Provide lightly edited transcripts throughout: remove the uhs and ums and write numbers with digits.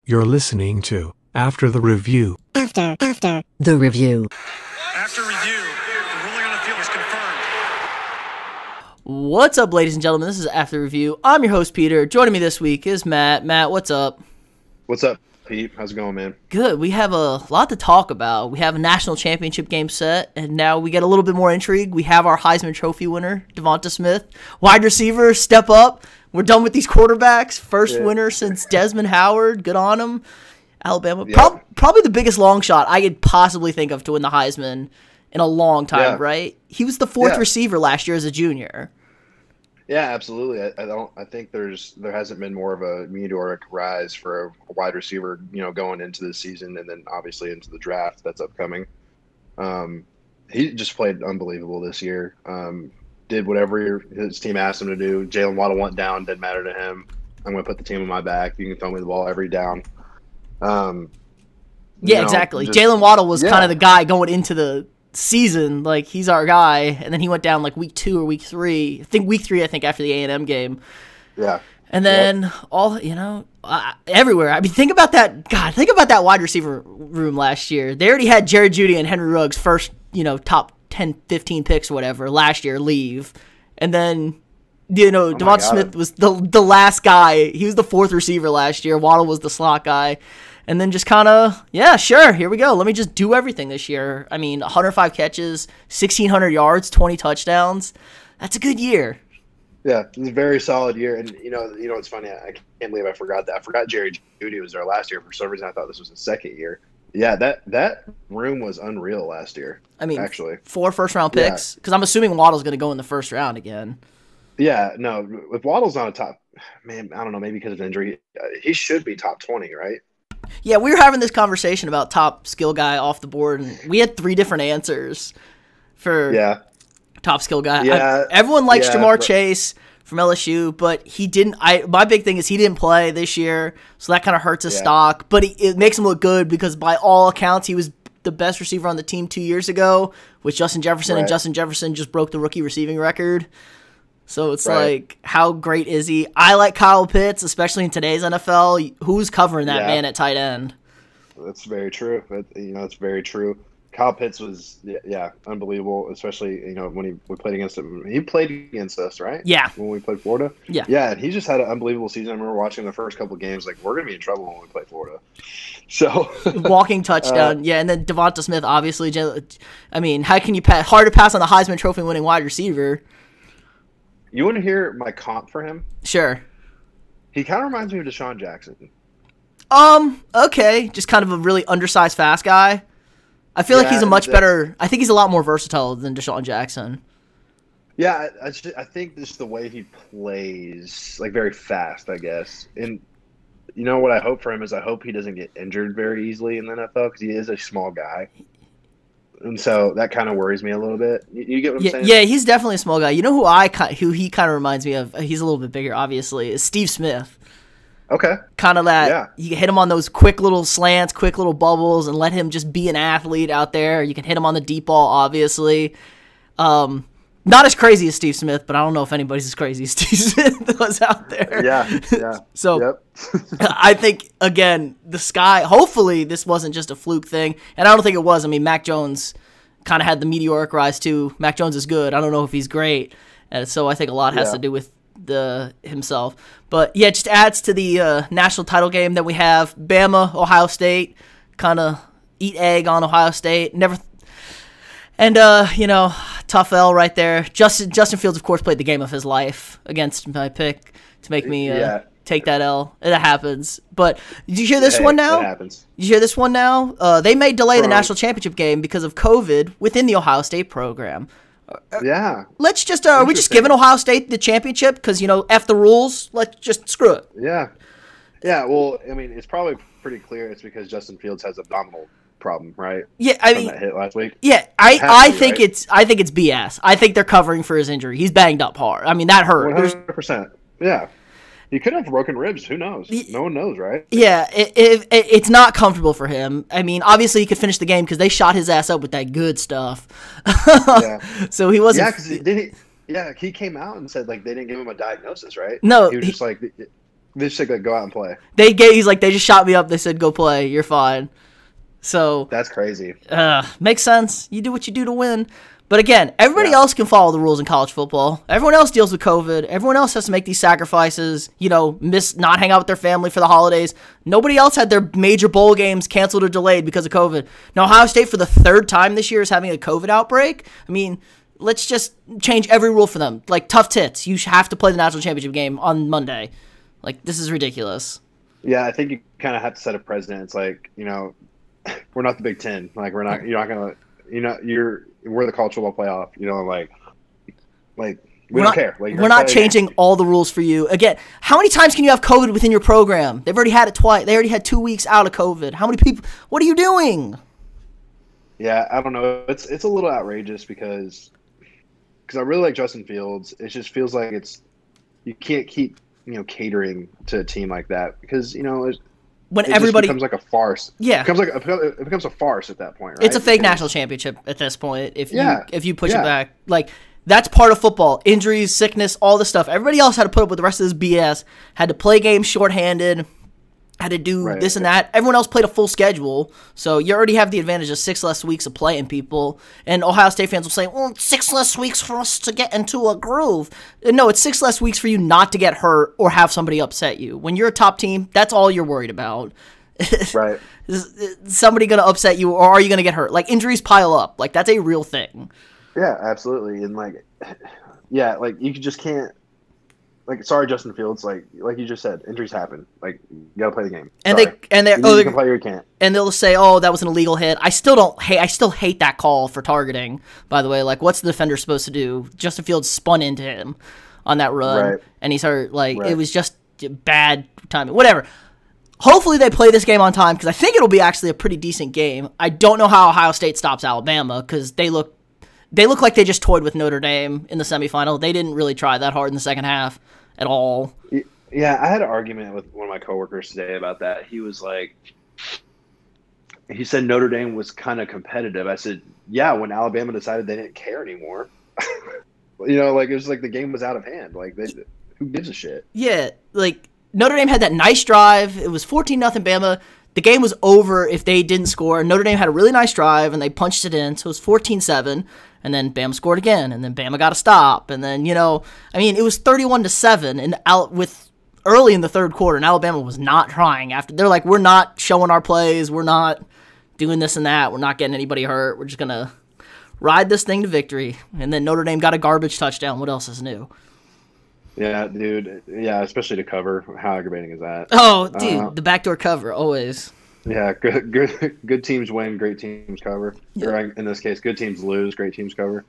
You're listening to After the Review. After the review. After review, the ruling on the field is confirmed. What's up, ladies and gentlemen? This is After Review. I'm your host, Peter. Joining me this week is Matt. Matt, what's up? What's up, Pete? How's it going, man? Good. We have a lot to talk about. We have a national championship game set, and now we get a little bit more intrigue. We have our Heisman Trophy winner, Devonta Smith. Wide receiver, step up. We're done with these quarterbacks. First winner since Desmond Howard. Good on him. Alabama. Yeah. Probably the biggest long shot I could possibly think of to win the Heisman in a long time, right? He was the fourth receiver last year as a junior. Yeah, absolutely. I think there hasn't been more of a meteoric rise for a wide receiver, going into the season and then obviously into the draft that's upcoming. He just played unbelievable this year. Did whatever his team asked him to do. Jalen Waddle went down, didn't matter to him. I'm going to put the team on my back. You can throw me the ball every down. Exactly. Jalen Waddle was kind of the guy going into the season. Like, he's our guy. And then he went down like week 2 or week 3. I think week 3, after the A&M game. Yeah. And then everywhere. I mean, think about that. God, think about that wide receiver room last year. They already had Jerry Jeudy and Henry Ruggs first, top 10, 15 picks or whatever last year leave. And then, Devonta Smith was the last guy. He was the fourth receiver last year. Waddle was the slot guy. And then just kind of, sure, here we go. Let me just do everything this year. I mean, 105 catches, 1,600 yards, 20 touchdowns. That's a good year. Yeah, it was a very solid year. And, it's funny. I can't believe I forgot that. I forgot Jerry Jeudy was there last year. For some reason, I thought this was his second year. Yeah, that room was unreal last year. I mean, actually, 4 first-round picks, because I'm assuming Waddle's going to go in the first round again. Yeah, no, if Waddle's on a top, man, I don't know, maybe because of injury, he should be top 20, right? Yeah, we were having this conversation about top skill guy off the board, and we had 3 different answers for top skill guy. Yeah, everyone likes Jamar Chase from LSU, but he didn't. My big thing is he didn't play this year, so that kind of hurts his stock. But it makes him look good because by all accounts, he was the best receiver on the team 2 years ago with Justin Jefferson, and Justin Jefferson just broke the rookie receiving record. So it's like, how great is he? I like Kyle Pitts, especially in today's NFL. Who's covering that man at tight end? That's very true. It's very true. Kyle Pitts was, unbelievable, especially, when we played against him. He played against us, right? Yeah. When we played Florida? Yeah. Yeah, and he just had an unbelievable season. I remember watching the first couple of games, like, we're going to be in trouble when we play Florida. So walking touchdown, and then Devonta Smith, obviously. I mean, how can you pass? Hard to pass on the Heisman Trophy winning wide receiver. You want to hear my comp for him? Sure. He kind of reminds me of Deshaun Jackson. Okay. Just kind of a really undersized fast guy. I feel like he's a much better... I think he's a lot more versatile than Deshaun Jackson. Yeah, I think just the way he plays, like, very fast, I guess. And what I hope for him is I hope he doesn't get injured very easily in the NFL because he is a small guy. And so that kind of worries me a little bit. You get what I'm saying? Yeah, he's definitely a small guy. You know who he kind of reminds me of? He's a little bit bigger, obviously, is Steve Smith. Okay. Kind of that. You can hit him on those quick little slants, quick little bubbles, and let him just be an athlete out there. You can hit him on the deep ball, obviously. Not as crazy as Steve Smith, but I don't know if anybody's as crazy as Steve Smith was out there. Yeah. So I think, again, the sky, hopefully this wasn't just a fluke thing. And I don't think it was. I mean, Mac Jones kind of had the meteoric rise too. Mac Jones is good. I don't know if he's great. So I think a lot has to do with himself. But yeah, it just adds to the national title game that we have. Bama, Ohio State, kind of eat egg on Ohio State. Tough L right there. Justin Fields, of course, played the game of his life against my pick to make me take that L. That happens. But did you hear this one now? It happens. Did you hear this one now? They may delay the national championship game because of COVID within the Ohio State program. Yeah. Let's just, are we just giving Ohio State the championship? Because, F the rules. Let's just screw it. Yeah. Yeah, well, I mean, it's probably pretty clear it's because Justin Fields has abdominal problem, right? Yeah, I mean, that hit last week. Yeah, I think it's BS. I think they're covering for his injury. He's banged up hard. I mean, that hurt. 100%. Yeah. He could have broken ribs. Who knows? No one knows, right? Yeah, it's not comfortable for him. I mean, obviously he could finish the game because they shot his ass up with that good stuff. So he wasn't. Yeah, because he came out and said, like, they didn't give him a diagnosis, right? No. He was just like, They just said, like, go out and play. He's like, they just shot me up. They said, go play. You're fine. So that's crazy. Makes sense. You do what you do to win. But again, everybody else can follow the rules in college football. Everyone else deals with COVID. Everyone else has to make these sacrifices, not hang out with their family for the holidays. Nobody else had their major bowl games canceled or delayed because of COVID. Now, Ohio State, for the third time this year, is having a COVID outbreak. I mean, let's just change every rule for them. Like, tough tits. You have to play the national championship game on Monday. Like, this is ridiculous. Yeah, I think you kind of have to set a precedent. It's like, we're not the Big Ten. Like, you're not going to, we're the college football playoff. We don't care. Like, we're not changing all the rules for you. Again, how many times can you have COVID within your program? They've already had it twice. They already had 2 weeks out of COVID. How many people? What are you doing? Yeah, I don't know. It's a little outrageous because I really like Justin Fields. It just feels like you can't keep catering to a team like that because when it everybody becomes like a farce. Yeah, it becomes a farce at that point. Right? It's a fake national championship at this point. If you push it back, like that's part of football. Injuries, sickness, all this stuff. Everybody else had to put up with the rest of this BS. Had to play games shorthanded. Had to do this and that. Everyone else played a full schedule, so you already have the advantage of 6 less weeks of playing people. And Ohio State fans will say, well, 6 less weeks for us to get into a groove. No, it's 6 less weeks for you not to get hurt or have somebody upset you. When you're a top team, that's all you're worried about. Right. Is somebody going to upset you, or are you going to get hurt? Like, injuries pile up. Like, that's a real thing. Yeah, absolutely. And, you just can't. Like, sorry, Justin Fields. Like you just said, injuries happen. Like, you gotta play the game. And sorry. You can play or you can't. And they'll say, "Oh, that was an illegal hit." I still hate that call for targeting. By the way, like, what's the defender supposed to do? Justin Fields spun into him on that run, and he's hurt. Like, it was just bad timing. Whatever. Hopefully they play this game on time because I think it'll be actually a pretty decent game. I don't know how Ohio State stops Alabama because they look like they just toyed with Notre Dame in the semifinal. They didn't really try that hard in the second half at all. Yeah, I had an argument with one of my coworkers today about that. He was like, he said Notre Dame was kind of competitive. I said, yeah, when Alabama decided they didn't care anymore. It was like the game was out of hand. Like, who gives a shit? Yeah, like Notre Dame had that nice drive. It was 14-0 Bama. The game was over if they didn't score. Notre Dame had a really nice drive, and they punched it in, so it was 14-7. And then Bama scored again, and then Bama got a stop. And then, it was 31-7 and with early in the third quarter, and Alabama was not trying. After they're like, we're not showing our plays. We're not doing this and that. We're not getting anybody hurt. We're just going to ride this thing to victory. And then Notre Dame got a garbage touchdown. What else is new? Yeah, dude. Yeah, especially to cover. How aggravating is that? Oh, dude, the backdoor cover, always. Yeah, good teams win, great teams cover. Yeah. Or in this case, good teams lose, great teams cover.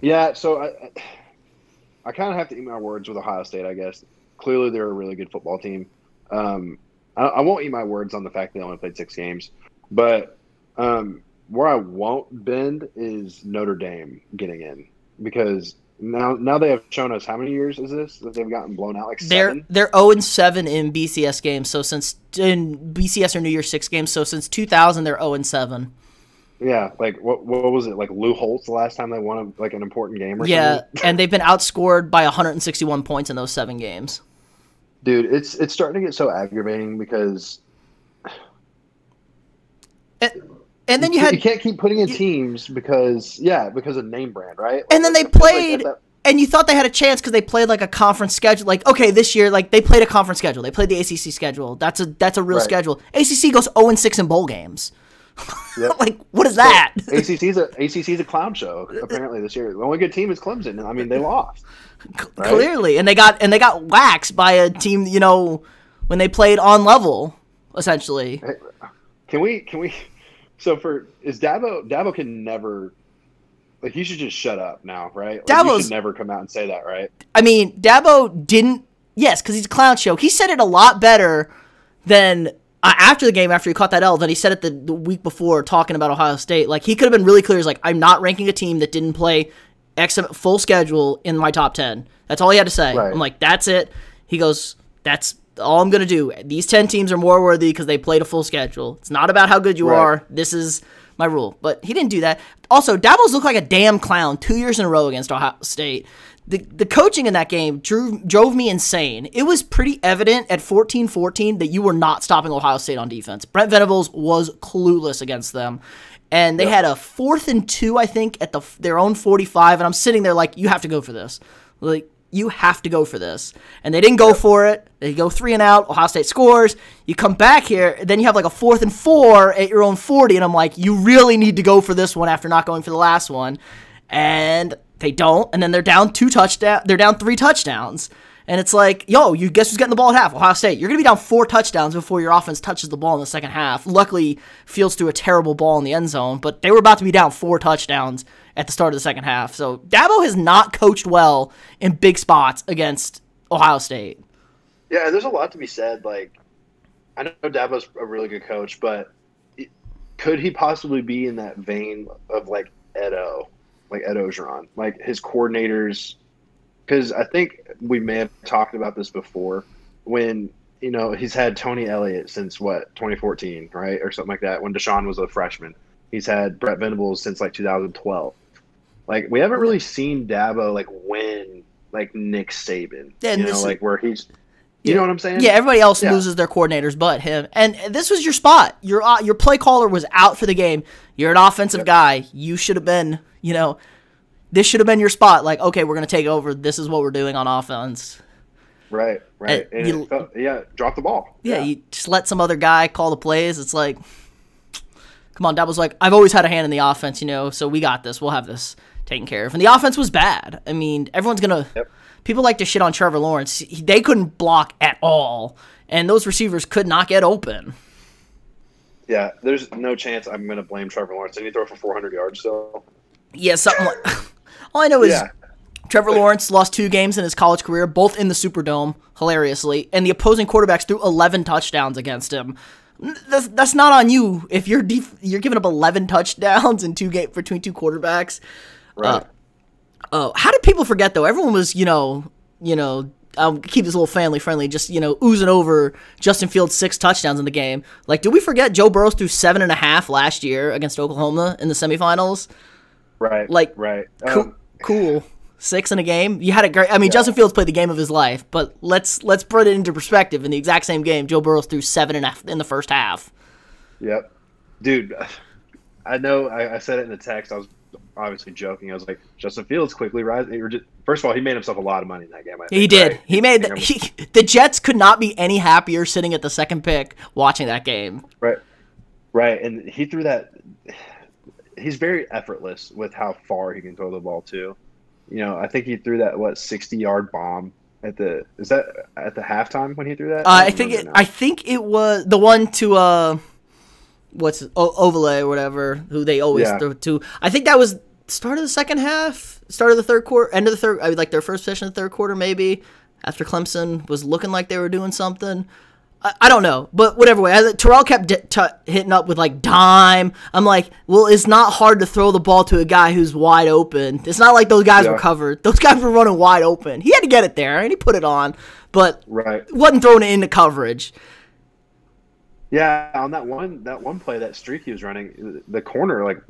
Yeah, so I kind of have to eat my words with Ohio State, I guess. Clearly, they're a really good football team. I won't eat my words on the fact they only played 6 games. But where I won't bend is Notre Dame getting in. Because now they have shown us how many years is this that they've gotten blown out? Like 7? They're 0-7 in BCS games. So in BCS or New Year's 6 games. So since 2000, they're 0-7. Yeah, like what was it? Like Lou Holtz the last time they won an important game or something? Yeah, and they've been outscored by 161 points in those 7 games. Dude, it's starting to get so aggravating because and then you can't keep putting in teams because of name brand, right? And then they played, and you thought they had a chance because they played like a conference schedule. Like, okay, this year, like they played a conference schedule. They played the ACC schedule. That's a real schedule. ACC goes 0-6 in bowl games. Yep. Like, what is that? ACC's a clown show apparently this year. The only good team is Clemson. I mean, they lost. Right? Clearly, and they got waxed by a team. When they played on level, essentially. Hey, can we? So Dabo can never. Like, he should just shut up now, right? Like, he should never come out and say that, right? I mean, Dabo didn't. Yes, because he's a clown show. He said it a lot better than. After the game, after he caught that L, that he said it the week before talking about Ohio State. Like, he could have been really clear. He's like, I'm not ranking a team that didn't play full schedule in my top 10. That's all he had to say. Right. I'm like, that's it. He goes, that's all I'm going to do. These 10 teams are more worthy because they played a full schedule. It's not about how good you are. This is my rule. But he didn't do that. Also, Dabo's looked like a damn clown 2 years in a row against Ohio State. The coaching in that game drove me insane. It was pretty evident at 14-14 that you were not stopping Ohio State on defense. Brent Venables was clueless against them. And they had a 4th and 2, I think, at their own 45. And I'm sitting there like, you have to go for this. Like, you have to go for this. And they didn't go for it. They go 3 and out. Ohio State scores. You come back here. Then you have like a 4th and 4 at your own 40. And I'm like, you really need to go for this one after not going for the last one. And they don't. And then they're down 3 touchdowns. And it's like, yo, you guess who's getting the ball at half? Ohio State. You're going to be down 4 touchdowns before your offense touches the ball in the second half. Luckily, Fields threw a terrible ball in the end zone, but they were about to be down 4 touchdowns at the start of the second half. So Dabo has not coached well in big spots against Ohio State. Yeah, there's a lot to be said. Like, I know Dabo's a really good coach, but could he possibly be in that vein of like Ed Orgeron? Like his coordinators. Because I think we may have talked about this before when, he's had Tony Elliott since, 2014, right? Or something like that, when Deshaun was a freshman. He's had Brett Venables since, 2012. Like, we haven't really seen Dabo, win, Nick Saban. Yeah, where he's – you know what I'm saying? Yeah, everybody else loses their coordinators but him. And this was your spot. Your play caller was out for the game. You're an offensive guy. You should have been, this should have been your spot. Like, okay, we're going to take over. This is what we're doing on offense. Right. And drop the ball. Yeah, you just let some other guy call the plays. It's like, come on, Dabo's like, I've always had a hand in the offense, so we got this. We'll have this taken care of. And the offense was bad. I mean, everyone's going to – people like to shit on Trevor Lawrence. They couldn't block at all, and those receivers could not get open. Yeah, there's no chance I'm going to blame Trevor Lawrence. Did he throw for 400 yards still? Yeah, something like – all I know is Trevor Lawrence lost 2 games in his college career, both in the Superdome, hilariously, and the opposing quarterbacks threw 11 touchdowns against him. That's not on you if you're giving up 11 touchdowns in 2 games between 2 quarterbacks. Right. How did people forget though? Everyone was, I'll keep this a little family friendly, just oozing over Justin Fields' 6 touchdowns in the game. Like, did we forget Joe Burrow threw 7.5 last year against Oklahoma in the semifinals? Right. Right. Cool. 6 in a game. You had a great. I mean, Justin Fields played the game of his life, but let's put it into perspective. In the exact same game, Joe Burrow threw 7.5 in the first half. Yep, dude. I know. I said it in the text. I was obviously joking. I was like, Justin Fields quickly rising. First of all, he made himself a lot of money in that game. He did. Right? He made the Jets could not be any happier sitting at the second pick watching that game. Right, and he threw that. He's very effortless with how far he can throw the ball too. I think he threw that 60-yard bomb at the halftime when he threw that. I think it was the one to Overlay or whatever, who they always throw to. I think that was start of the second half, start of the third quarter, end of the third. I mean, like their first possession of the third quarter, maybe after Clemson was looking like they were doing something. I don't know, but whatever way. Terrell kept hitting up with dime. I'm like, well, it's not hard to throw the ball to a guy who's wide open. It's not like those guys were covered. Those guys were running wide open. He had to get it there, and he put it on, but wasn't throwing it into coverage. Yeah, on that one play, that streak he was running, the corner,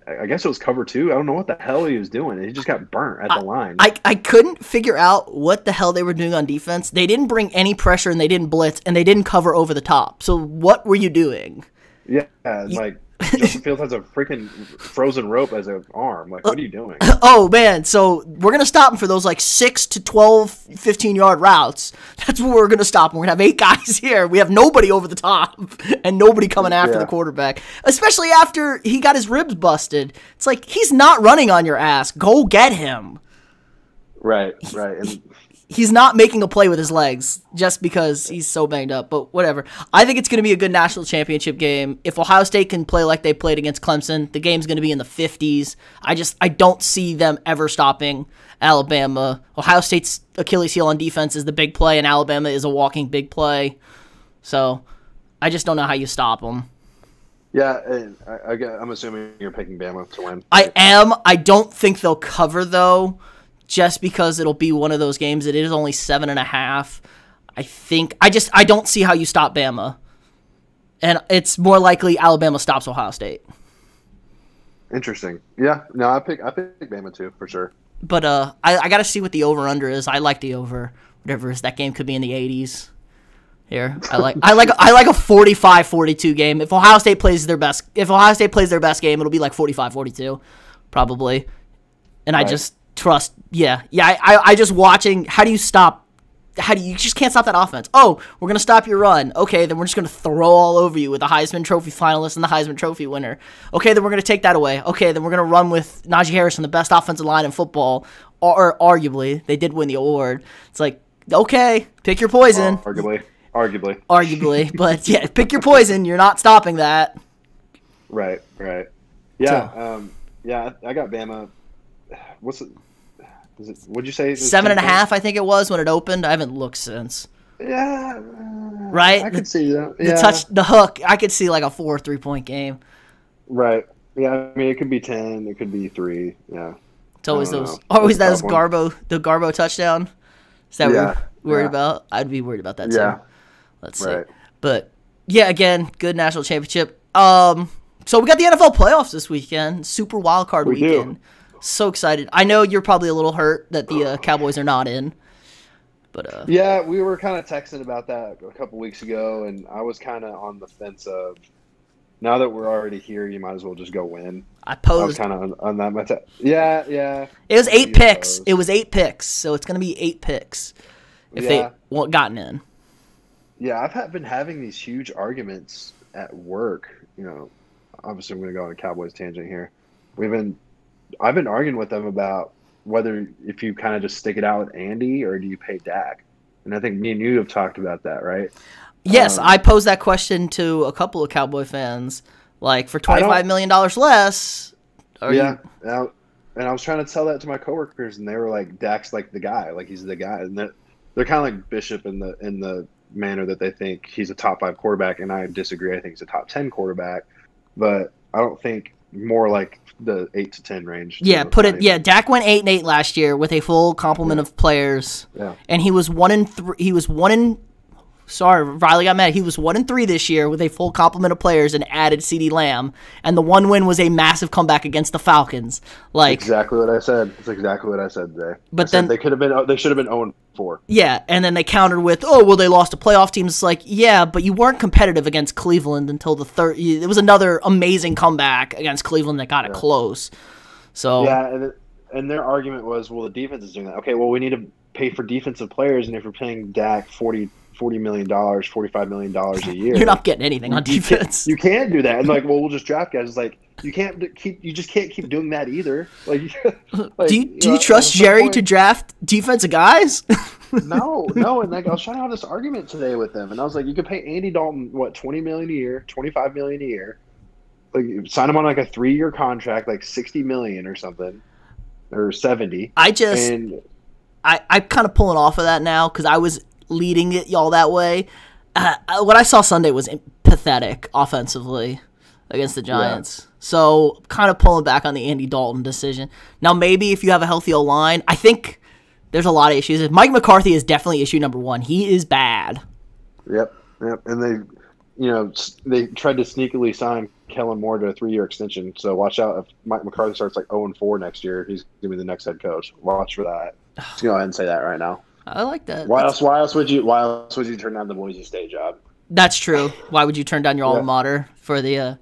I guess it was cover 2. I don't know what the hell he was doing. He just got burnt at the line. I couldn't figure out what the hell they were doing on defense. They didn't bring any pressure, and they didn't blitz, and they didn't cover over the top. So what were you doing? Yeah, Justin Fields has a freaking frozen rope as an arm. What are you doing? Oh, man. So we're going to stop him for those 6 to 12, 15-yard routes. That's what we're going to stop him. We're going to have 8 guys here. We have nobody over the top and nobody coming after the quarterback, especially after he got his ribs busted. It's like, he's not running on your ass. Go get him. Right. And he's not making a play with his legs just because he's so banged up, but whatever. I think it's going to be a good national championship game. If Ohio State can play like they played against Clemson, the game's going to be in the 50s. I don't see them ever stopping Alabama. Ohio State's Achilles heel on defense is the big play, and Alabama is a walking big play. So I just don't know how you stop them. Yeah, and I'm assuming you're picking Bama to win. I am. I don't think they'll cover, though. Just because it'll be one of those games. It is only 7.5. I don't see how you stop Bama. And it's more likely Alabama stops Ohio State. Interesting. Yeah. No, I pick Bama too, for sure. But I got to see what the over-under is. I like the over. Whatever it is, that game could be in the 80s. Here, I like a 45-42 game. If Ohio State plays their best game, it'll be like 45-42, probably. And I just trust. I just watching. How do you stop? You just can't stop that offense. Oh, we're gonna stop your run. Okay, then we're just gonna throw all over you with the Heisman Trophy finalist and the Heisman Trophy winner. Okay, then we're gonna take that away. Okay, then we're gonna run with Najee Harris on the best offensive line in football, or arguably they did win the award. It's like, okay, pick your poison. Arguably, but yeah, pick your poison. You're not stopping that. Right. Yeah, I got Bama. What's it? What'd you say? 7.5, I think it was when it opened. I haven't looked since. Yeah. Right. I could see that. The hook. I could see like a 4 or 3 point game. Right. Yeah. I mean, it could be 10. It could be 3. Yeah. It's always those. Always that the Garbo touchdown. Is that what we're worried about? I'd be worried about that too. Yeah. Let's see. But yeah, again, good national championship. So we got the NFL playoffs this weekend. Super wildcard weekend. Do. So excited. I know you're probably a little hurt that the Cowboys are not in. But yeah, we were kind of texting about that a couple weeks ago, and I was kind of on the fence of, now that we're already here, you might as well just go win. I was kind of on that. Yeah. It was 8 picks. It was 8 picks, so it's going to be 8 picks if they gotten in. Yeah, I've been having these huge arguments at work. You know, obviously I'm going to go on a Cowboys tangent here. I've been arguing with them about whether if you kind of just stick it out with Andy or do you pay Dak. And I think me and you have talked about that, right? Yes, I posed that question to a couple of Cowboy fans. Like, for $25 million less. And I was trying to tell that to my coworkers, and they were like, Dak's like the guy. Like, he's the guy. And they're kind of like Bishop in the manner that they think he's a top 5 quarterback, and I disagree. I think he's a top 10 quarterback, but I don't think more like the 8 to 10 range. Yeah, Dak went 8-8 last year with a full complement of players. Yeah. And he was 1-3. Sorry, Riley got mad. He was 1-3 this year with a full complement of players and added CeeDee Lamb. And the one win was a massive comeback against the Falcons. Like, exactly what I said. That's exactly what I said today. But then they should have been 0-4. Yeah, and then they countered with, oh, well, they lost to playoff teams. It's like, yeah, but you weren't competitive against Cleveland until the third. It was another amazing comeback against Cleveland that got it close. So yeah, and their argument was, well, the defense is doing that. Okay, well, we need to pay for defensive players, and if you're paying Dak $40 million, $45 million a year, you're not getting anything on defense. You can't do that. And like, well, we'll just draft guys. It's like, you just can't keep doing that either. Like, do you trust Jerry to draft defensive guys? No. And like, I was trying to have this argument today with them, and I was like, you could pay Andy Dalton $20 million a year, $25 million a year, like sign him on like a 3-year contract, like $60 million or something, or 70. I'm kind of pulling off of that now because I was leading it y'all that way. What I saw Sunday was pathetic offensively against the Giants. Yeah. So kind of pulling back on the Andy Dalton decision. Now maybe if you have a healthy O-line, I think there's a lot of issues. Mike McCarthy is definitely issue number 1. He is bad. Yep. And they tried to sneakily sign Kellen Moore to a 3-year extension. So watch out if Mike McCarthy starts like 0-4 next year. He's going to be the next head coach. Watch for that. Just go ahead and say that right now. I like that. Why else would you turn down the Boise State job? That's true. Why would you turn down your alma mater for the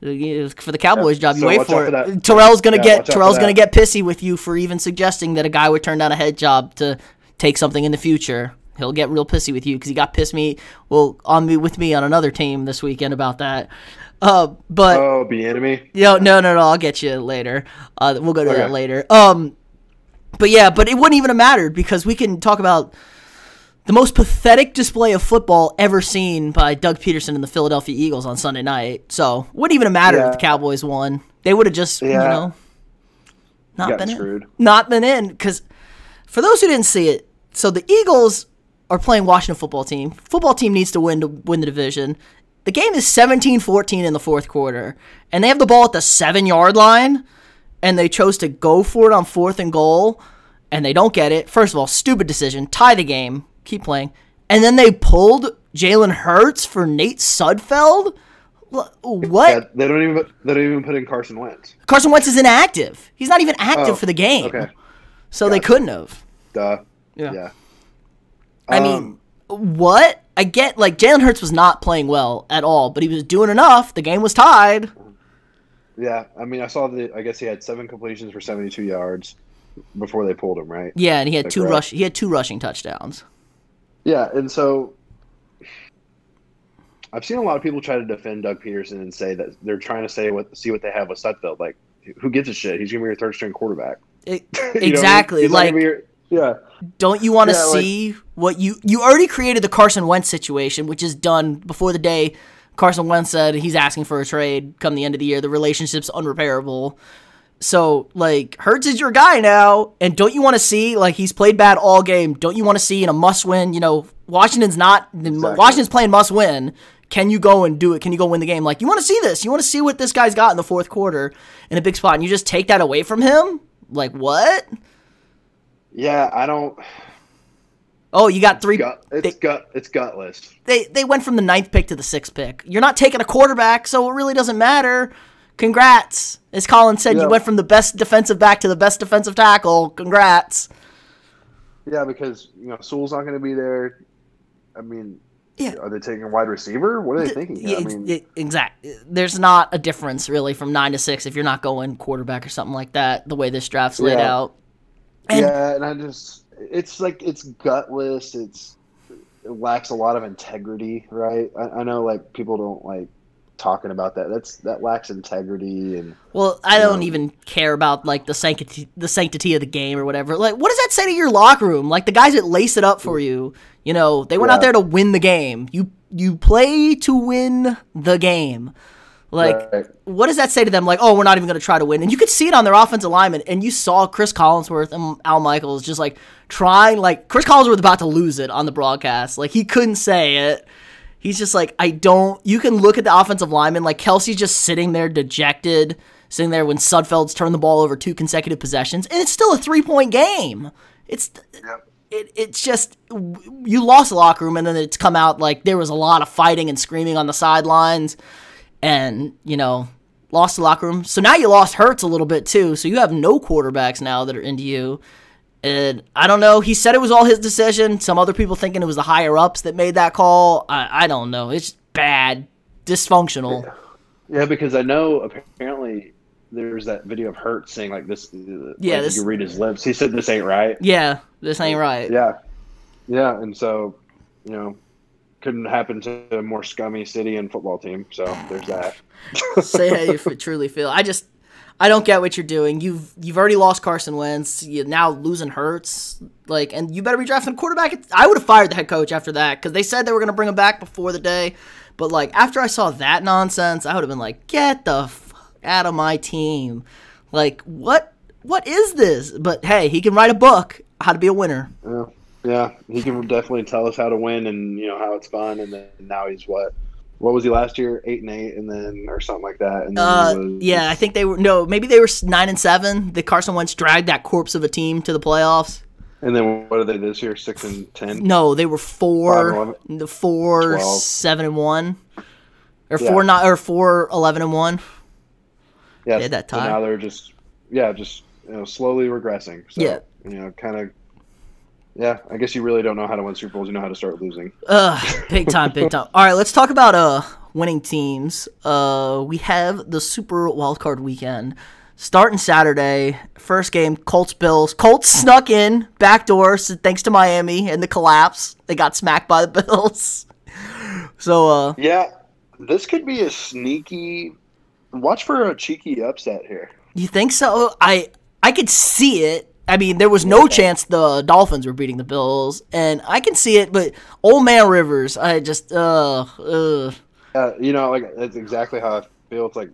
for the Cowboys job? You so wait for it. Terrell's gonna get pissy with you for even suggesting that a guy would turn down a head job to take something in the future. He'll get real pissy with you because he got with me on another team this weekend about that. But Bieniemy? No. I'll get you later. We'll go to that later. But it wouldn't even have mattered because we can talk about the most pathetic display of football ever seen by Doug Peterson and the Philadelphia Eagles on Sunday night. So wouldn't even have mattered if the Cowboys won. They would have just, not been in. Because for those who didn't see it, so the Eagles are playing Washington football team. Football team needs to win the division. The game is 17-14 in the fourth quarter, and they have the ball at the 7-yard line. And they chose to go for it on 4th and goal, and they don't get it. First of all, stupid decision. Tie the game. Keep playing. And then they pulled Jalen Hurts for Nate Sudfeld? What? Yeah, they don't even put in Carson Wentz. Carson Wentz is inactive. He's not even active for the game. Okay. so they couldn't have. Duh. Yeah. I mean, what? I get, like, Jalen Hurts was not playing well at all, but he was doing enough. The game was tied. Yeah, I mean, I guess he had 7 completions for 72 yards before they pulled him, right? Yeah, and he had two rushing touchdowns. Yeah, and so I've seen a lot of people try to defend Doug Peterson and say that they're trying to see what they have with Sudfeld. Like, who gives a shit? He's gonna be your third string quarterback. Exactly. Like, don't you want to see what you already created the Carson Wentz situation, which is done before the day Carson Wentz said he's asking for a trade come the end of the year. The relationship's unrepairable. So, like, Hurts is your guy now, and don't you want to see, like, he's played bad all game. Don't you want to see in a must-win, Washington's playing must-win. Can you go and do it? Can you go win the game? Like, you want to see this. You want to see what this guy's got in the fourth quarter in a big spot, and you just take that away from him? Like, what? Yeah, I don't... Oh, you got 3... It's gutless. They went from the 9th pick to the 6th pick. You're not taking a quarterback, so it really doesn't matter. Congrats. As Colin said, you went from the best defensive back to the best defensive tackle. Congrats. Yeah, because, Sewell's not going to be there. I mean, are they taking a wide receiver? What are they thinking? Exactly. There's not a difference, really, from 9 to 6 if you're not going quarterback or something like that, the way this draft's laid out. And I just... It's gutless. It lacks a lot of integrity, right? I know, like, people don't like talking about that. That lacks integrity. And I don't even care about, like, the sanctity of the game or whatever. Like, what does that say to your locker room? Like, the guys that lace it up for you, they went out there to win the game. You play to win the game. Like, what does that say to them? Like, oh, we're not even going to try to win. And you could see it on their offensive linemen. And you saw Chris Collinsworth and Al Michaels just, like, trying. Like, Chris Collinsworth about to lose it on the broadcast. Like, he couldn't say it. He's just like, you can look at the offensive lineman. Like, Kelsey's just sitting there dejected, sitting there when Sudfeld's turned the ball over 2 consecutive possessions. And it's still a 3-point game. It's just, you lost the locker room. And then it's come out like there was a lot of fighting and screaming on the sidelines. And, lost the locker room. So now you lost Hurts a little bit, too. So you have no quarterbacks now that are into you. And I don't know. He said it was all his decision. Some other people thinking it was the higher-ups that made that call. I don't know. It's bad. Dysfunctional. Yeah, because I know apparently there's that video of Hurts saying, like, this. Yeah, you can read his lips. He said, this ain't right. Yeah, this ain't right. Yeah. Yeah, and so, couldn't happen to a more scummy city and football team. So there's that. Say how you truly feel. I don't get what you're doing. You've already lost Carson Wentz. You're now losing Hurts. Like, and you better be drafting a quarterback. I would have fired the head coach after that because they said they were going to bring him back before the day. But, like, after I saw that nonsense, I would have been like, get the fuck out of my team. Like, what is this? But, hey, he can write a book, How to Be a Winner. Yeah, he can definitely tell us how to win and, how it's fun. And then now he's what was he last year? 8-8, and then or something like that. And then I think they were maybe they were 9-7. The Carson Wentz dragged that corpse of a team to the playoffs. And then what are they this year? 6-10. No, they were 7-1, or 4-11-1. Yeah, they had that tie. So now they're just slowly regressing. So, kind of. Yeah, I guess you really don't know how to win Super Bowls. You know how to start losing. Big time. All right, let's talk about winning teams. We have the Super Wildcard weekend starting Saturday. First game, Colts-Bills. Colts snuck in backdoor thanks to Miami and the collapse. They got smacked by the Bills. So this could be a sneaky. Watch for a cheeky upset here. You think so? I could see it. I mean, there was no chance the Dolphins were beating the Bills, and I can see it, but old man Rivers, I just, like, that's exactly how I feel. It's like,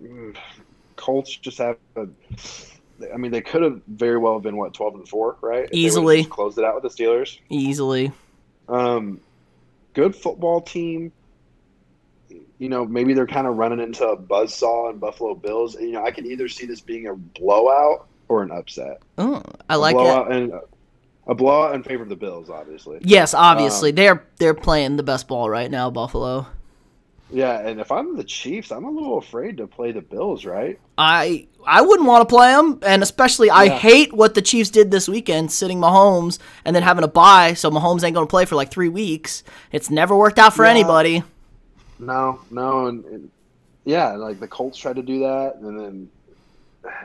Colts just have they could have very well been, 12-4, right? Easily. Just closed it out with the Steelers. Easily. Good football team. Maybe they're kind of running into a buzzsaw in Buffalo Bills. I can either see this being a blowout or an upset. Oh, I like it. And a blowout in favor of the Bills, obviously. Yes, obviously. They're playing the best ball right now, Buffalo. Yeah, and if I'm the Chiefs, I'm a little afraid to play the Bills, right? I wouldn't want to play them, and especially I hate what the Chiefs did this weekend, sitting Mahomes and then having a bye, so Mahomes ain't going to play for like 3 weeks. It's never worked out for anybody. No, and yeah, like the Colts tried to do that, and then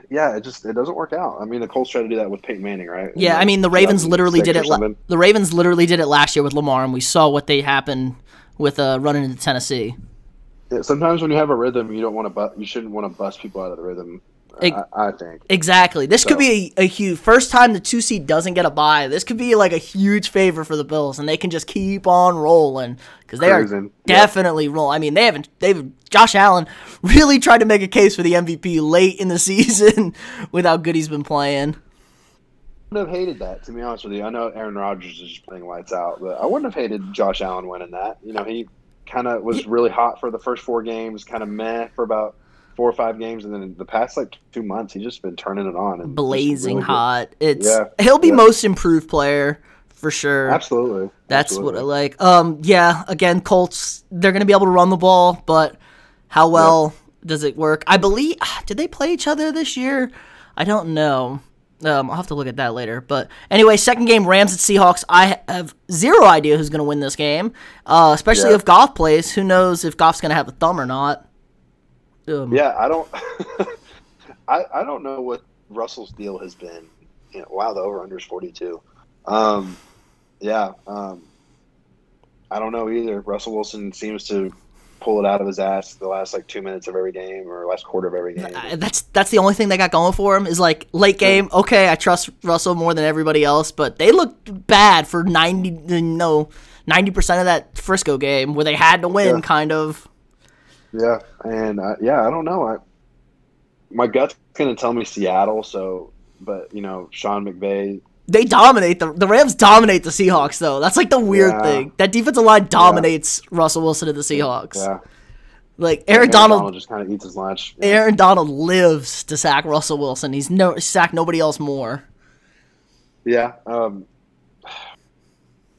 it doesn't work out. I mean, the Colts tried to do that with Peyton Manning, right? Yeah, I mean the Ravens literally did it. The Ravens literally did it last year with Lamar, and we saw what they happened with running into Tennessee. Yeah, sometimes when you have a rhythm, you shouldn't want to bust people out of the rhythm. I think exactly. This could be a huge first time the 2 seed doesn't get a bye. This could be like a huge favor for the Bills, and they can just keep on rolling because they are definitely rolling. I mean, they've Josh Allen really tried to make a case for the MVP late in the season with how good he's been playing. I wouldn't have hated that, to be honest with you. I know Aaron Rodgers is just playing lights out, but I wouldn't have hated Josh Allen winning that. You know, he kind of was really hot for the first 4 games, kind of meh for about 4 or 5 games, and then in the past 2 months, he's just been turning it on and blazing really hot. He'll be most improved player for sure. Absolutely, that's what I like. Again, Colts, they're gonna be able to run the ball, but how well does it work? I believe did they play each other this year? I don't know. I'll have to look at that later. But anyway, second game, Rams at Seahawks. I have zero idea who's going to win this game, especially if Goff plays. Who knows if Goff's going to have a thumb or not? I don't I don't know what Russell's deal has been. Wow, the over-under is 42. I don't know either. Russell Wilson seems to pull it out of his ass the last 2 minutes of every game or last quarter of every game. That's the only thing they got going for him is late game. Okay, I trust Russell more than everybody else, but they looked bad for 90% of that Frisco game where they had to win, kind of. Yeah, and I don't know. My gut's gonna tell me Seattle. But Sean McVay. They dominate the Rams dominate the Seahawks though. That's the weird thing. That defensive line dominates Russell Wilson and the Seahawks. Yeah. Aaron Donald just kind of eats his lunch. Yeah. Aaron Donald lives to sack Russell Wilson. He's sacked nobody else more. Yeah.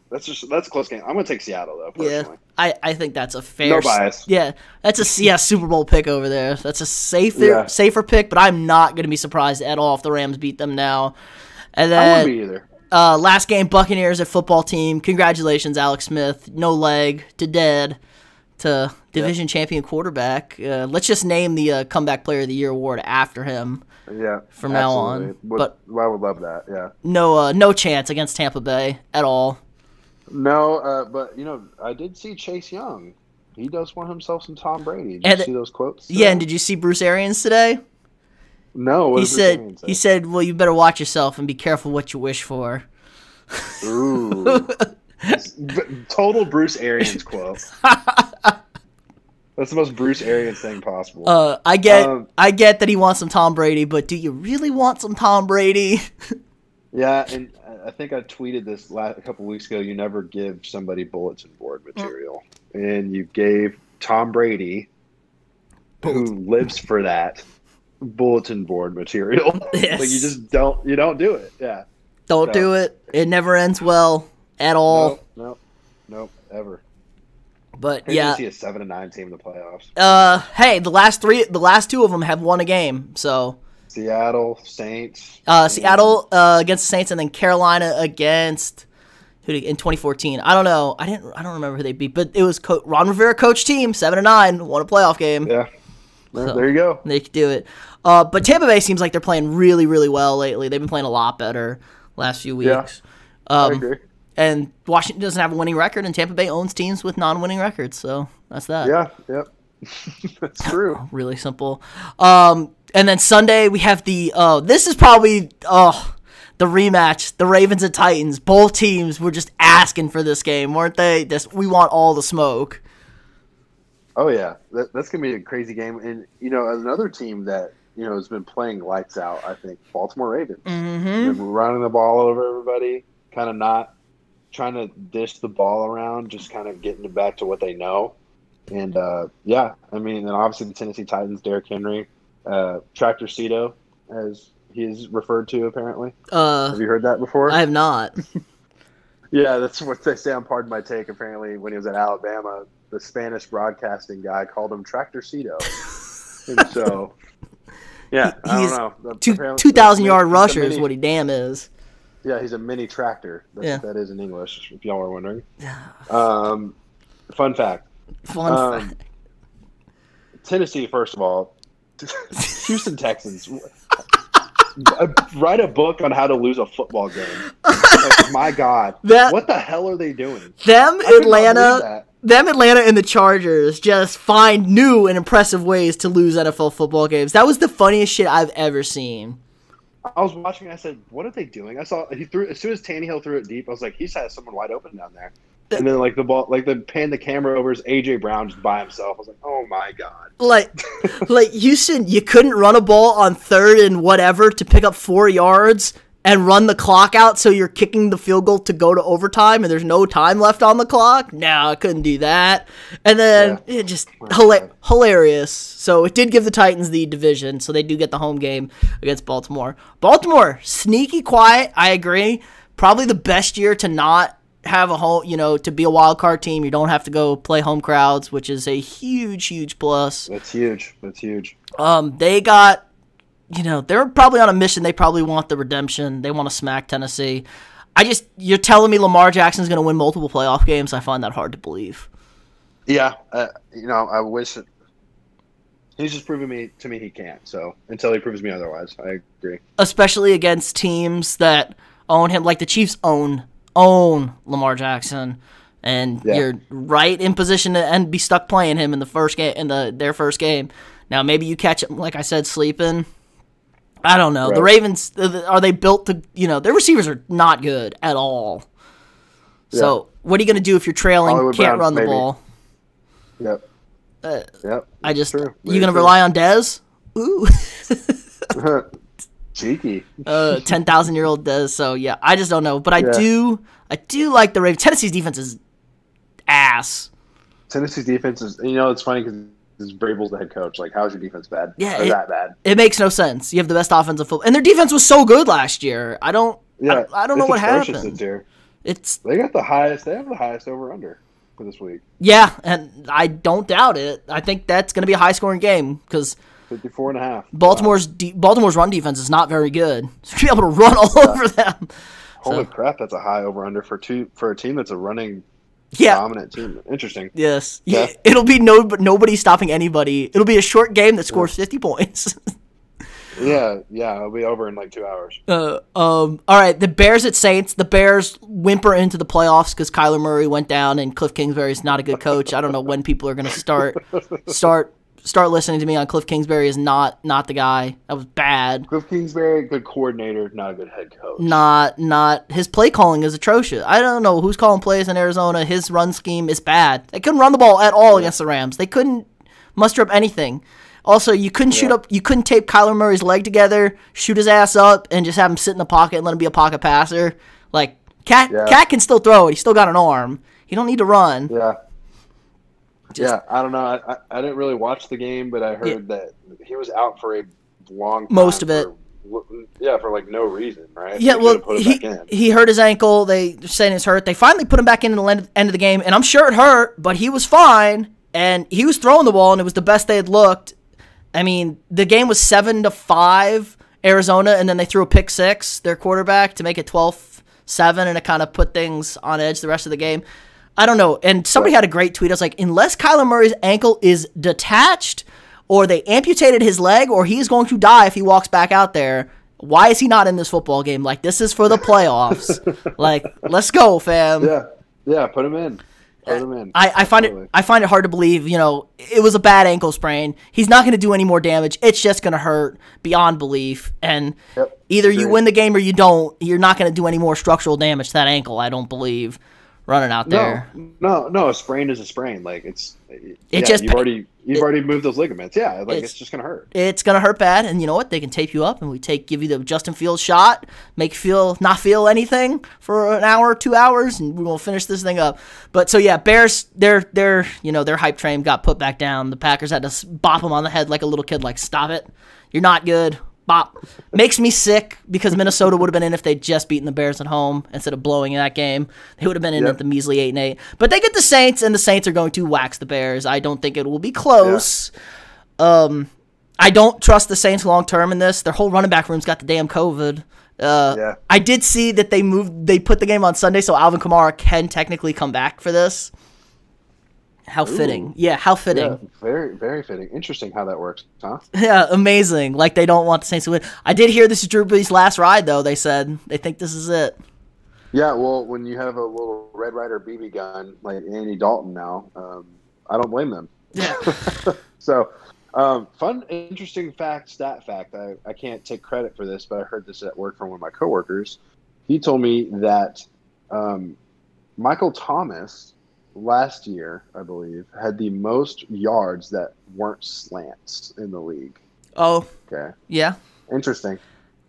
That's a close game. I'm gonna take Seattle though. Personally. Yeah. I think that's a fair. No bias. Yeah, that's a Super Bowl pick over there. That's a safer pick, but I'm not gonna be surprised at all if the Rams beat them now. And then, I wouldn't be either. Last game, Buccaneers at football team. Congratulations, Alex Smith. No leg to dead to division champion quarterback. Let's just name the Comeback Player of the Year award after him. Yeah, from now on. But I would love that. Yeah. No chance against Tampa Bay at all. No, but I did see Chase Young. He does want himself some Tom Brady. Did you see those quotes? Yeah, and did you see Bruce Arians today? No, what he said, well, you better watch yourself and be careful what you wish for. Ooh. Total Bruce Arians quote. That's the most Bruce Arians thing possible. I get that he wants some Tom Brady, but do you really want some Tom Brady? Yeah, and I think I tweeted this a couple weeks ago. You never give somebody bulletin board material. And you gave Tom Brady, who lives for that, bulletin board material. Yes. You just don't do it. Yeah. Don't do it. It never ends well at all. Nope, ever. But you see a 7-9 team in the playoffs. Hey, the last 2 of them have won a game. So Seattle Saints. Seattle against the Saints, and then Carolina against who in 2014. I don't know. I don't remember who they beat, but it was Ron Rivera coach team 7-9 won a playoff game. Yeah. There you go. They could do it. But Tampa Bay seems like they're playing really, really well lately. They've been playing a lot better last few weeks. Yeah, I agree. And Washington doesn't have a winning record, and Tampa Bay owns teams with non-winning records. So that's that. Yeah, yep. That's true. Really simple. And then Sunday we have this is probably the rematch, the Ravens and Titans. Both teams were just asking for this game, weren't they? We want all the smoke. Oh yeah, that's gonna be a crazy game. And another team that has been playing lights out. I think Baltimore Ravens. Mm-hmm. Been running the ball over everybody, kind of not trying to dish the ball around, just kind of getting it back to what they know. And and obviously the Tennessee Titans, Derrick Henry, Tractor Cito, as he is referred to apparently. Have you heard that before? I have not. Yeah, that's what they say on Pardon My Take. Apparently, when he was at Alabama, the Spanish broadcasting guy called him Tractorcito. And so, yeah, I don't know. 2,000-yard rusher is what he damn is. Yeah, he's a mini tractor. That's what that is in English, if y'all were wondering. Fun fact. Tennessee, first of all. Houston Texans. Write a book on how to lose a football game. Like, my God. What the hell are they doing? Atlanta and the Chargers just find new and impressive ways to lose NFL football games. That was the funniest shit I've ever seen. I was watching, I said, what are they doing? I saw he threw, as soon as Tannehill threw it deep, I was like, he's had someone wide open down there. And then, like, the ball, like, they pan the camera over, is A.J. Brown just by himself. I was like, oh, my God. Like Houston, you couldn't run a ball on 3rd and whatever to pick up 4 yards and run the clock out so you're kicking the field goal to go to overtime and there's no time left on the clock? No, I couldn't do that. And then it just hilarious. So it did give the Titans the division, so they do get the home game against Baltimore. Baltimore, sneaky quiet, I agree. Probably the best year to not have a home, to be a wild card team. You don't have to go play home crowds, which is a huge plus. That's huge. They got, they're probably on a mission. They probably want the redemption. They want to smack Tennessee. You're telling me Lamar Jackson's going to win multiple playoff games? I find that hard to believe. Yeah, I wish he's just proving to me he can't. So until he proves me otherwise, I agree. Especially against teams that own him, like the Chiefs own Lamar Jackson, and you're right in position to be stuck playing him in the first game, their first game. Now maybe you catch him, like I said, sleeping. I don't know. Right. The Ravens, are they built to? Their receivers are not good at all. Yeah. So what are you going to do if you're trailing, can't run the ball? Yep. You going to rely on Dez? Ooh. Cheeky. 10,000-year-old Dez. So yeah, I just don't know, but I do like the Ravens. Tennessee's defense is ass. Tennessee's defense is, it's funny because Vrabel's the head coach. Like, how's your defense bad? Yeah, that bad? It makes no sense. You have the best offensive football, and their defense was so good last year. I don't know what happened. They got the highest. They have the highest over under for this week. Yeah, and I don't doubt it. I think that's going to be a high scoring game because 54.5. Baltimore's run defense is not very good. So to be able to run all over them. Holy crap, that's a high over-under for a team that's a running dominant team. Interesting. Yes. Yeah. It'll be nobody stopping anybody. It'll be a short game that scores 50 points. Yeah, it'll be over in like 2 hours. All right, the Bears at Saints. The Bears whimper into the playoffs because Kyler Murray went down and Cliff Kingsbury's not a good coach. I don't know when people are going to start listening to me on Cliff Kingsbury is not the guy. That was bad. Cliff Kingsbury, good coordinator, not a good head coach. Not his play calling is atrocious. I don't know who's calling plays in Arizona. His run scheme is bad. They couldn't run the ball at all against the Rams. They couldn't muster up anything. Also, you couldn't you couldn't tape Kyler Murray's leg together, shoot his ass up, and just have him sit in the pocket and let him be a pocket passer. Like, Cat can still throw it. He's still got an arm. He don't need to run. Yeah. I don't know. I didn't really watch the game, but I heard that he was out for a long time. Most of it. For like no reason, right? Yeah, he hurt his ankle. They're saying it's hurt. They finally put him back in the end of the game, and I'm sure it hurt, but he was fine, and he was throwing the ball, and it was the best they had looked. I mean, the game was 7-5 Arizona, and then they threw a pick six, their quarterback, to make it 12-7, and it kind of put things on edge the rest of the game. I don't know. And somebody had a great tweet. I was like, unless Kyler Murray's ankle is detached or they amputated his leg or he's going to die if he walks back out there, why is he not in this football game? Like, this is for the playoffs. Like, let's go, fam. Yeah, put him in. I find it hard to believe, it was a bad ankle sprain. He's not going to do any more damage. It's just going to hurt beyond belief. And either you win the game or you don't. You're not going to do any more structural damage to that ankle, I don't believe, running out there. No, a sprain is a sprain. Like, you've already moved those ligaments. Yeah, like it's just going to hurt. It's going to hurt bad, and you know what? They can tape you up, and give you the Justin Fields shot, make you not feel anything for an hour, 2 hours, and we'll finish this thing up. But so yeah, Bears, their hype train got put back down. The Packers had to bop them on the head like a little kid, like, stop it. You're not good. Bop. Makes me sick because Minnesota would have been in if they'd just beaten the Bears at home instead of blowing that game. They would have been in at the measly 8-8. But they get the Saints, and the Saints are going to wax the Bears. I don't think it will be close. Yeah. I don't trust the Saints long term in this. Their whole running back room's got the damn COVID. I did see that they put the game on Sunday so Alvin Kamara can technically come back for this. How fitting. Yeah, how fitting. Yeah, very, very fitting. Interesting how that works, huh? Yeah, amazing. Like, they don't want the Saints to win. I did hear this is Drew Brees' last ride, though, they said. They think this is it. Yeah, well, when you have a little Red Ryder BB gun like Andy Dalton now, I don't blame them. Yeah. So, fun, interesting stat fact. I can't take credit for this, but I heard this at work from one of my coworkers. He told me that Michael Thomas last year, I believe, had the most yards that weren't slants in the league. Oh. Okay. Yeah. Interesting.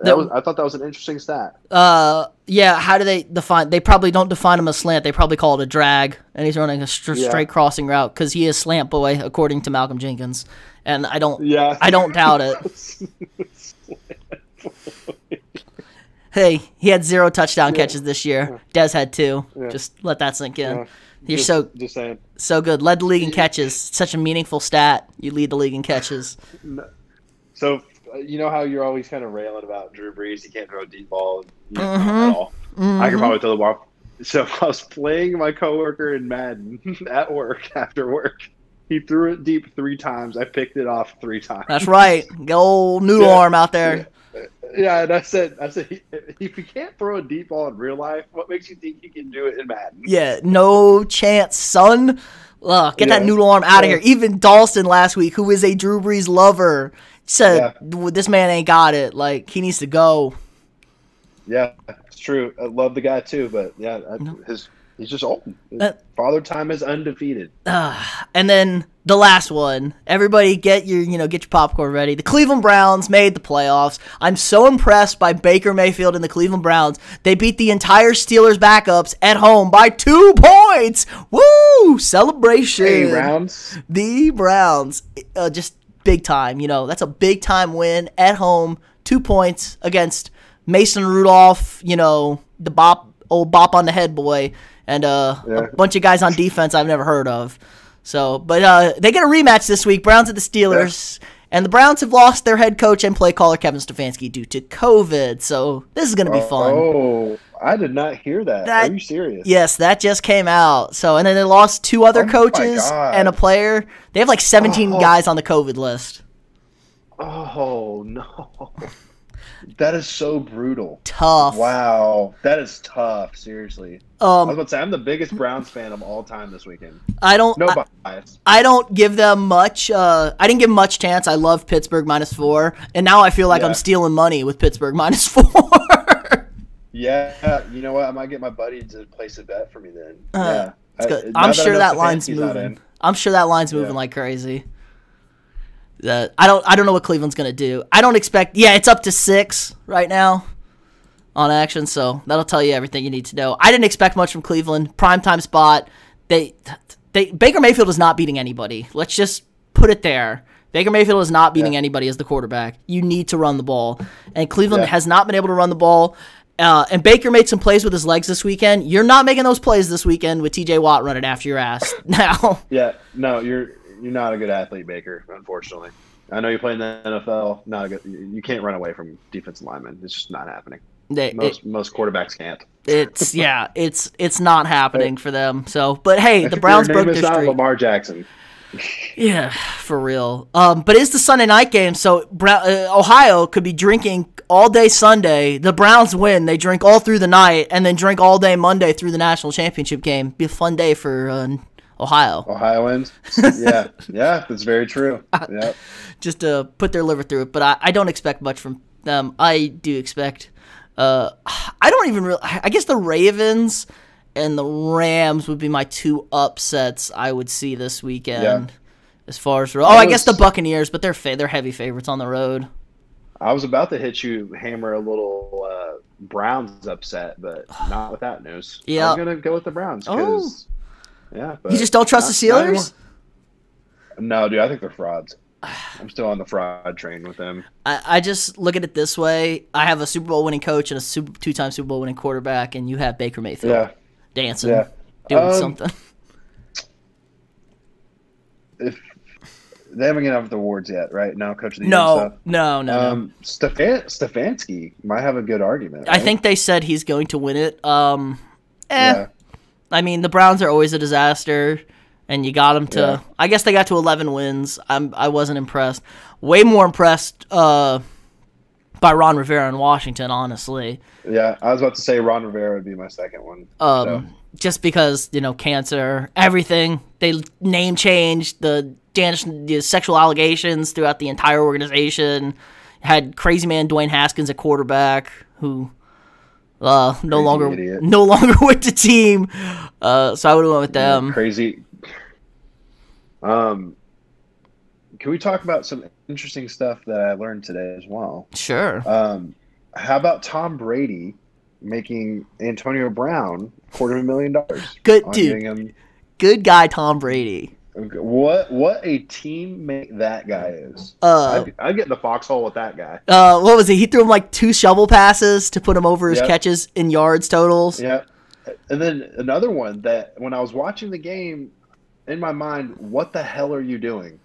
I thought that was an interesting stat. Yeah, how do they define? They probably don't define him as slant. They probably call it a drag, and he's running a straight crossing route because he is slant boy, according to Malcolm Jenkins. And I don't doubt it. Hey, he had 0 touchdown catches this year. Dez had 2. Yeah. Just let that sink in. You're just saying. So good. Led the league in catches. Such a meaningful stat. You lead the league in catches. So, you know how you're always kind of railing about Drew Brees? He can't throw a deep ball at all. I can probably throw the ball. So I was playing my coworker in Madden at work after work. He threw it deep 3 times. I picked it off 3 times. That's right. Get old noodle arm out there. Yeah, and I said, if you can't throw a deep ball in real life, what makes you think you can do it in Madden? Yeah, no chance, son. Get that noodle arm out of here. Even Dawson last week, who is a Drew Brees lover, said this man ain't got it. Like, he needs to go. Yeah, it's true. I love the guy too, but he's just old. Father Time is undefeated. And then the last one. Everybody get your popcorn ready. The Cleveland Browns made the playoffs. I'm so impressed by Baker Mayfield and the Cleveland Browns. They beat the entire Steelers backups at home by 2 points. Woo! Celebration. Hey, Browns. The Browns. Just big time. That's a big time win at home. 2 points against Mason Rudolph, the old bop on the head boy. And a bunch of guys on defense I've never heard of. So, but they get a rematch this week, Browns at the Steelers. Yeah. And the Browns have lost their head coach and play caller Kevin Stefanski due to COVID. So this is going to be fun. Oh, I did not hear that. Are you serious? Yes, that just came out. So, and then they lost 2 other coaches and a player. They have like 17 guys on the COVID list. Oh, no. That is so brutal. Tough. Wow. That is tough. Seriously. I was about to say, I'm the biggest Browns fan of all time this weekend. No bias. I don't give them much. I didn't give much chance. I love Pittsburgh -4. And now I feel like I'm stealing money with Pittsburgh -4. Yeah. You know what? I might get my buddy to place a bet for me then. It's good. I'm sure that line's moving. Like crazy. I don't know what Cleveland's gonna do. I don't expect. Yeah, it's up to 6 right now on action, so that'll tell you everything you need to know. I didn't expect much from Cleveland. Primetime spot. Baker Mayfield is not beating anybody. Let's just put it there. Baker Mayfield is not beating anybody as the quarterback. You need to run the ball, and Cleveland has not been able to run the ball. And Baker made some plays with his legs this weekend. You're not making those plays this weekend with T.J. Watt running after your ass now. Yeah, no, you're not a good athlete, Baker, unfortunately. I know you play in the NFL. You can't run away from defensive linemen. It's just not happening. Most quarterbacks can't. It's not happening for them. So, but hey, the Browns broke their streak. Lamar Jackson. Yeah, for real. But it's the Sunday night game, so Ohio could be drinking all day Sunday. The Browns win. They drink all through the night and then drink all day Monday through the national championship game. Be a fun day for Ohio. Ohioans? Yeah, that's very true. Yep. Just to put their liver through it, but I don't expect much from them. I do expect. I don't even really. I guess the Ravens and the Rams would be my 2 upsets I would see this weekend. Yeah. As far as I guess the Buccaneers, but they're heavy favorites on the road. I was about to hammer a little Browns upset, but not with that news. Yeah, I'm gonna go with the Browns because. Yeah, but you just don't trust the Steelers? No, dude, I think they're frauds. I'm still on the fraud train with them. I just look at it this way. I have a Super Bowl winning coach and a two-time Super Bowl winning quarterback, and you have Baker Mayfield dancing, doing something. If they haven't given out the awards yet, right? Now, coach of the year and stuff. No. Stefanski might have a good argument. Right? I think they said he's going to win it. I mean, the Browns are always a disaster, and you got them to. Yeah. I guess they got to 11 wins. I wasn't impressed. Way more impressed by Ron Rivera in Washington, honestly. Yeah, I was about to say Ron Rivera would be my second one. Just because, cancer, everything. They name changed, the sexual allegations throughout the entire organization. Had crazy man Dwayne Haskins at quarterback, who no longer with the team. So I would have went with them. Crazy. Can we talk about some interesting stuff that I learned today as well? Sure. How about Tom Brady making Antonio Brown $250,000? Good dude. Good guy, Tom Brady. What a teammate that guy is. I'd get in the foxhole with that guy. What was it? He threw him like 2 shovel passes to put him over his catches in yards totals. Yeah. And then another one that when I was watching the game, in my mind, what the hell are you doing?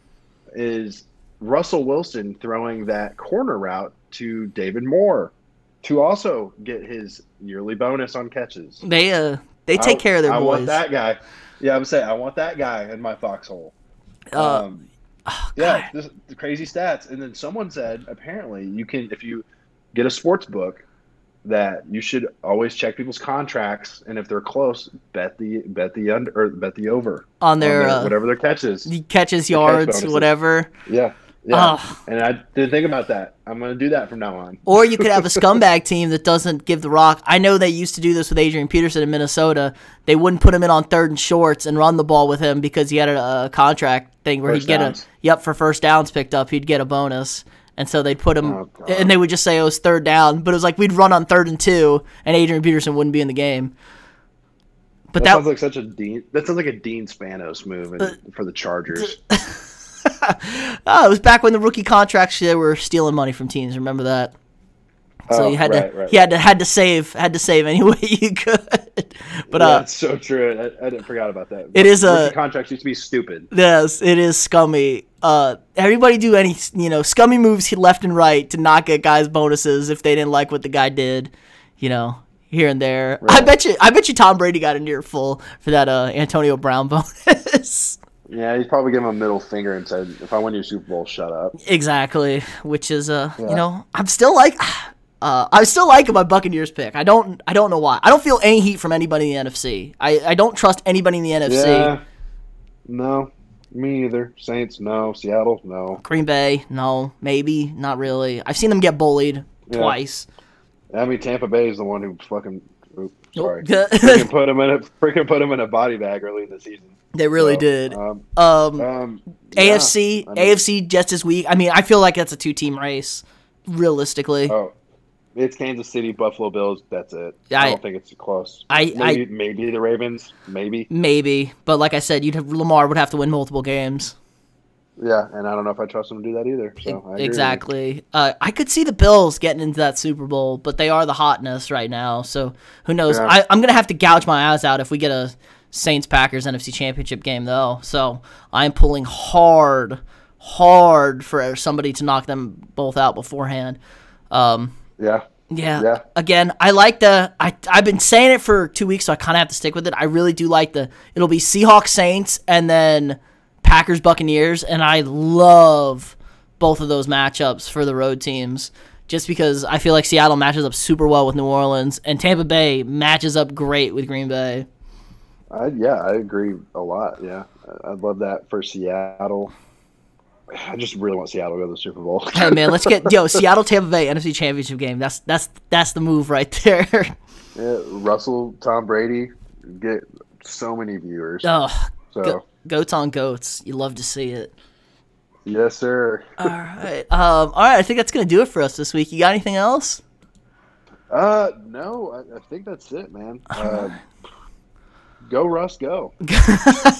Is Russell Wilson throwing that corner route to David Moore to also get his yearly bonus on catches. They take care of their boys. I want that guy. Yeah, I'm saying I want that guy in my foxhole. Just crazy stats. And then someone said apparently you can, if you get a sports book, that you should always check people's contracts, and if they're close, bet the under or bet the over on their whatever their catches, yards, whatever. Yeah. And I didn't think about that. I'm going to do that from now on. Or you could have a scumbag team that doesn't give the rock. I know they used to do this with Adrian Peterson in Minnesota. They wouldn't put him in on 3rd and shorts and run the ball with him because he had a contract thing where he'd get for first downs picked up, he'd get a bonus. And so they'd put him, and they would just say it was 3rd down, but it was like we'd run on 3rd and 2, and Adrian Peterson wouldn't be in the game. But that sounds like that sounds like a Dean Spanos move for the Chargers. It was back when the rookie contracts they were stealing money from teams. Remember that? So you had to save any way you could. But that's so true. I forgot about that. It is rookie contracts used to be stupid. Yes, it is scummy. Everybody do any scummy moves left and right to not get guys bonuses if they didn't like what the guy did. Here and there. Right. I bet you Tom Brady got a near full for that Antonio Brown bonus. Yeah, he's probably gave him a middle finger and said, "If I win your Super Bowl, shut up." Exactly, which is I'm still like my Buccaneers pick. I don't know why. I don't feel any heat from anybody in the NFC. I don't trust anybody in the NFC. Yeah. No, me either. Saints, no. Seattle, no. Green Bay, no. Maybe, not really. I've seen them get bullied twice. I mean, Tampa Bay is the one who fucking. Oops, sorry. freaking put him in a body bag early in the season. They really did. AFC just as weak. I mean, I feel like that's a 2-team race, realistically. Oh, it's Kansas City, Buffalo Bills. That's it. I don't think it's close. Maybe the Ravens. Maybe. But like I said, Lamar would have to win multiple games. Yeah, and I don't know if I trust him to do that either. So I agree. Exactly. I could see the Bills getting into that Super Bowl, but they are the hotness right now. So who knows? Yeah. I'm gonna have to gouge my eyes out if we get a Saints-Packers NFC Championship game, though. So I'm pulling hard for somebody to knock them both out beforehand. Yeah. Again, I like I've been saying it for 2 weeks, so I kind of have to stick with it. I really do like it'll be Seahawks-Saints and then Packers-Buccaneers, and I love both of those matchups for the road teams just because I feel like Seattle matches up super well with New Orleans, and Tampa Bay matches up great with Green Bay. I agree a lot. Yeah, I'd love that for Seattle. I just really want Seattle to go to the Super Bowl. Hey man, let's get Seattle Tampa Bay NFC Championship game. That's the move right there. Yeah, Russell, Tom Brady get so many viewers. Oh, goats on goats. You love to see it. Yes, sir. All right. I think that's gonna do it for us this week. You got anything else? No. I think that's it, man. Go Russ, go.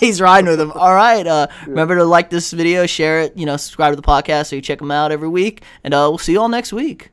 He's riding with him. All right. Remember to like this video, share it, subscribe to the podcast so you check them out every week. And we'll see you all next week.